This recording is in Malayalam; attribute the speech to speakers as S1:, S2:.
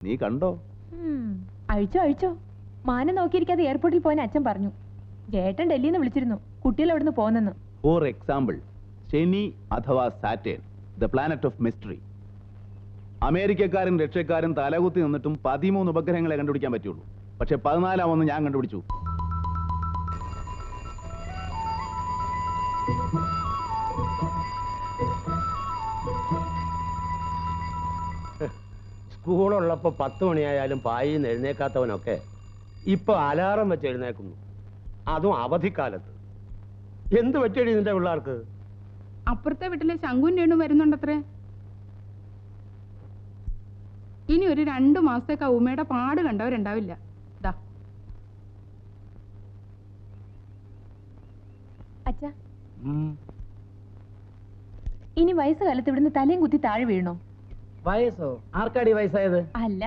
S1: നീ കണ്ടോ?
S2: അഴിച്ചോ അഴിച്ചോ. മാനം നോക്കിയിരിക്കാതെ എയർപോർട്ടിൽ പോകാൻ അച്ഛൻ പറഞ്ഞു. ജേട്ടൻ ഡൽഹിയിൽ നിന്ന് വിളിച്ചിരുന്നു, കുട്ടികൾ അവിടുന്ന് പോന്നെന്ന്.
S1: ഫോർ എക്സാമ്പിൾ, ശനി അഥവാ Saturn, the planet of mystery. അമേരിക്കക്കാരും റഷ്യക്കാരും തലകുത്തി നിന്നിട്ടും 13 ഉപഗ്രഹങ്ങളെ കണ്ടുപിടിക്കാൻ പറ്റുള്ളൂ. പക്ഷെ 14 ഞാൻ കണ്ടുപിടിച്ചു.
S3: സ്കൂളുള്ളപ്പോ 10 മണിയായാലും പായിൽ നിന്ന് എഴുന്നേക്കാത്തവനൊക്കെ ഇപ്പൊ അലാറം വെച്ച് എഴുന്നേക്കുന്നു, അതും അവധിക്കാലത്ത്. എന്ത് പറ്റിയടി നിന്റെ പിള്ളേർക്ക്?
S4: അപ്പുറത്തെ വീട്ടിലെ ശങ്കുൻ രേണു വരുന്നുണ്ടത്രേ. ഇനി ഒരു 2 മാസത്തേക്ക് ഉമ്മയുടെ പാട് കണ്ടവരുണ്ടാവില്ല. ദാ
S2: അച്ഛാ, ഇനി വയസ്സുകാലത്ത് ഇവിടുന്ന് തലയും കുത്തി താഴെ വീഴണോ?
S5: വയസ്സോ? ആർക്കാടി വയസ്സായത്?
S2: അല്ല,